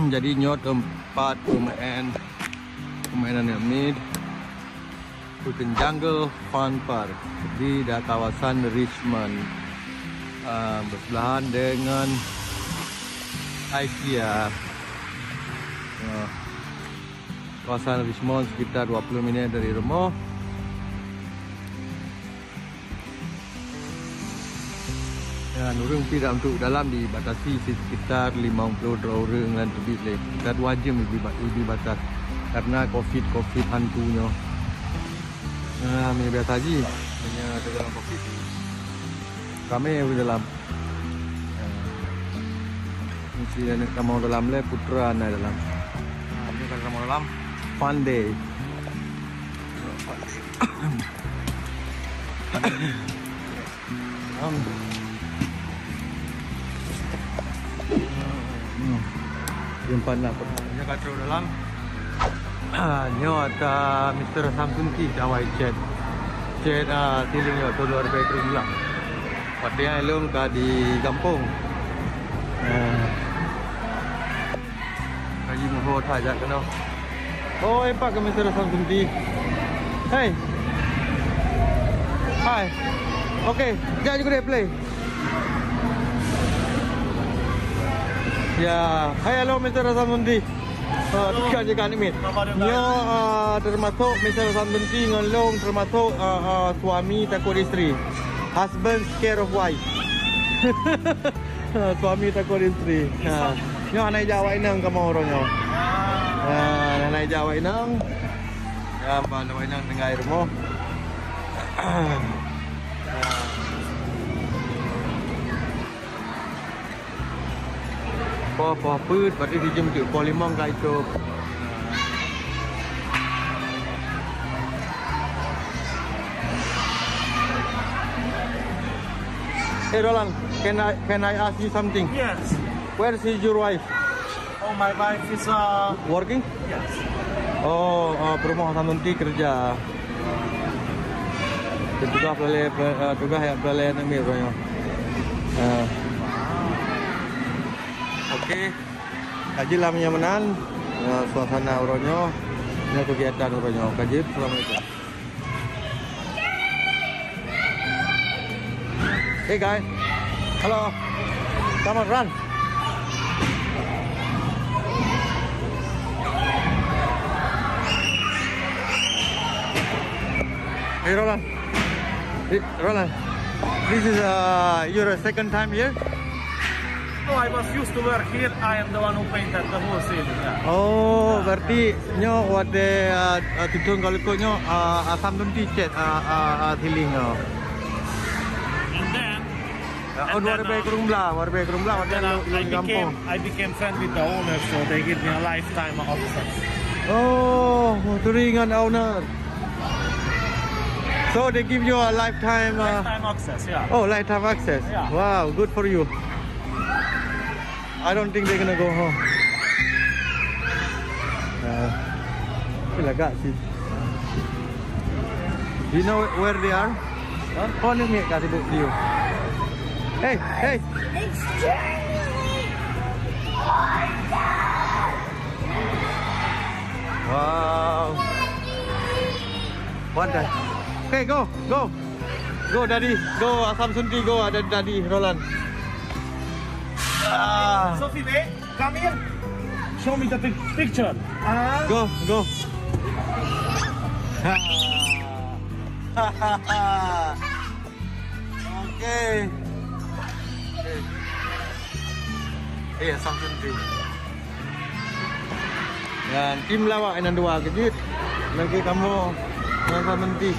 Jadi nyo tempat permainan yang mid Putin Jungle Fun Park di kawasan Richmond, bersebelahan dengan IKEA. Kawasan Richmond sekitar 20 minit dari rumah. Dan orang tidak untuk dalam dibatasi sekitar 50 orang dan lebih lagi. Sekitar 2 jam lebih batas karena COVID hantunya. Ni biasa je. Hanya ada dalam COVID. Ramai di dalam. Mesti ada kamu dalam le putra ada dalam. Kami kan kamu dalam fun day. Jumpa nak pernah kat dalam. Nyo ada Mr. Samsunti jawai chat tiling yo tu luar bedroom lah. Patnya elong ka di kampung. Kaji mo thai ja kano. Oh, pak ke Mr. Samsunti. Hey. Hi. Okay, jangan juga play. Ya, hai hello Mr. Samsunti. Tiga je kan ni. Nyo termasuk Mr. Samsunti ngelong termasuk suami takut isteri. Husband scared of wife. Suami takut isteri. Nyo anai Jawa inang kamu orangnya. Anai Jawa inang. Ya, Jawa inang dengan airmu. Poh put berarti dijam tu poh limang ka itu. Hey Roland, can I ask you something? Yes. Where is your wife? Oh, my wife is Working? yes. Oh, perumah Samsunti kerja. Tugas pelai nak ambil orangnya. Okey. Kaji lah menyamanan suasana orangnya, ini kegiatan orangnya. Kaji, assalamualaikum. Hey guys, hello, come on run. Hey Roland, Roland, this is your second time here? No, I was used to work here. I am the one who painted the whole ceiling. Yeah. Oh, berarti nyo wade tutun kalau ko nyo Samsunti chat tiling. And then, Warbe Kerumla wade I kampung. became friend with the owner, so they give me a lifetime access. Oh, turingan owner. So they give you a lifetime. Lifetime access, yeah. Oh, lifetime access. Yeah. Wow, good for you. I don't think they're gonna go home. Agak sih. Do you know where they are? Huh? Oh, ni kasih book you. Hey. Wow. What the? Okay, go, Daddy, go, Samsunti, go, Daddy, Roland. Sophie, come here. Show me the picture. Go. Okay. Samsunti. Dan tim lawak yang dua kejut. Lagi kamu dengan Samsunti.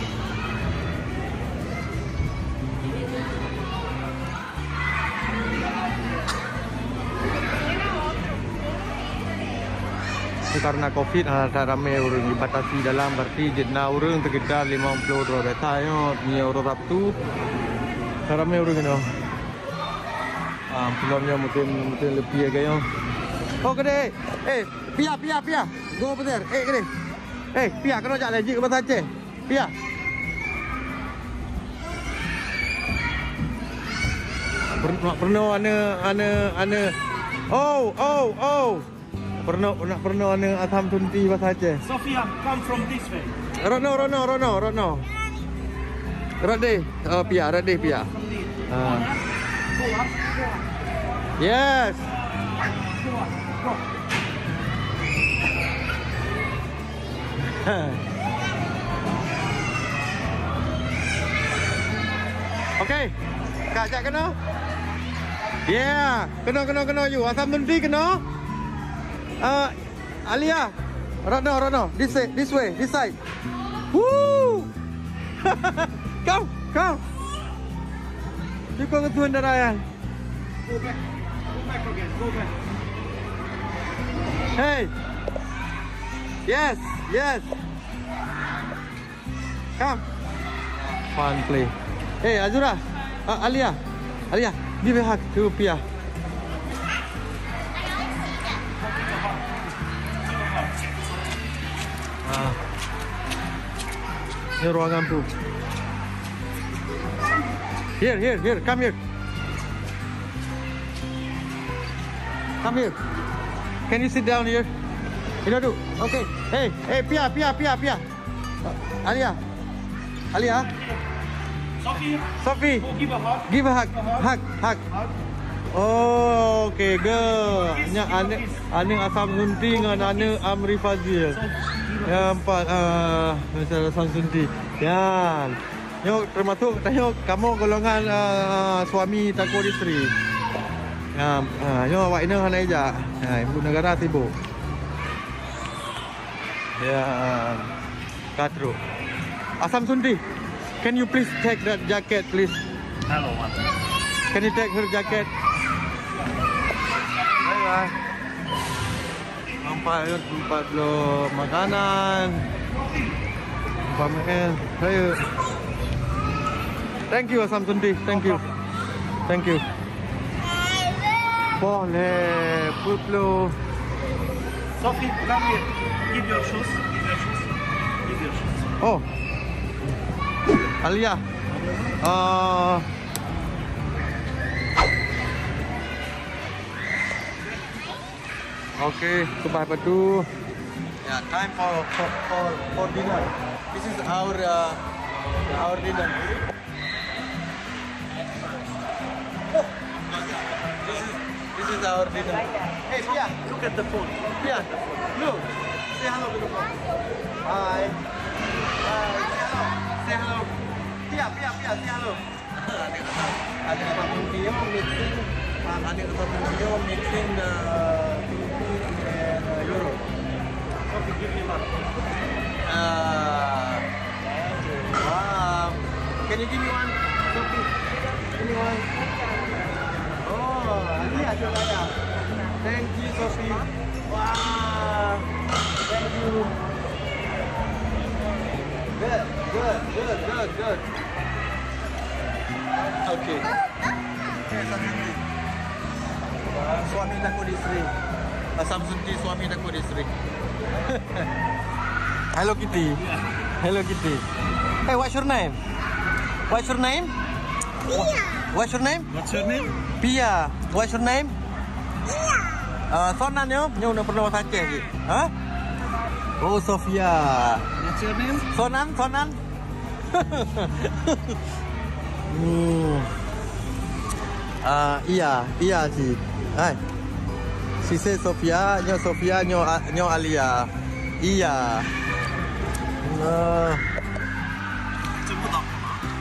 Karena COVID ada ramai orang dibatasi dalam berarti jenah orang sekitar 50 betanya ni orang Sabtu ramai orang kena filmnya mungkin lebih agaknya. Oh gede pia go over there gede pia kena jak lagi ke bahasa Aceh pia pernah ana oh Nak pernah ni Asam Sunti bahasa Aceh. Sophia, come from this way. Rono. Radeh, Pia. From this. Ah. Go up. Yes. Go up. Go. Okay. Kak ajak kena? Yeah. Kena you. Asam Sunti kena? Alia. Rono. This way. This side. Woo! Come. You go ke tuan darayan. Go back again. Go back. Hey. Yes. Come. Fun play. Hey, Azura. Alia, give a hug to Pia. Ini ruangan tu. Here, come here. Can you sit down here? Do. Okay. Hey, Pia. Alia. Sophie. Go give a hug. Give a hug. Hug. Oh, okay, girl. Nya ane Asam Sunti dengan ane Amri Fazil. Ya, empat Mr. Asam Sunti. Yan. Yo, termasuk tayo kamu golongan suami takut isteri. Yo awak ini hanai aja. Ibu negara sibuk. Ya, Katru. Asam Sunti. Can you please take that jacket, please? Hello, man. Can you take her jacket? Bye. Tempat lo makanan. Pamer. Ayo. Thank you, Asam Sunti. Thank you. Boleh, putlo. Sophie, come here. Give your shoes. Oh. Alia. Okay, goodbye Patu. Yeah, time for dinner. This is our dinner. This is our dinner. Hey, Pia, Look at the phone. Pia, look. Say hello to the phone. Hi. Say hello. Pia, say hello. Ada apa video mixing? Ada apa video mixing Euro? Sophie, give me one. Wow. Can you give me one? Sophie, give me one. Oh, Alia coba ya. Thank you, Sophie. Wow. Thank you. Good. Okay. Suami takut isteri. Asam Sunti suami takut isteri. Hello Kitty. Hey, what's your name? Pia. What's your name? What's your name? Pia. What's your name? Sonan yo, nak pernah bahasa Aceh ke? Ha? Oh, Sophia. What's your name? Sonan. Iya sih. Hai. Si Sophia, nyo Alia. Iya.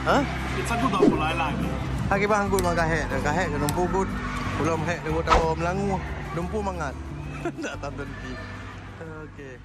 Ha? It's a good apple. I like it. Hagi bang gud mangkahek ke numpu gud. Belum hek dewu tahu melangu. Dumpu mangat. Tak tahu nanti. Okay.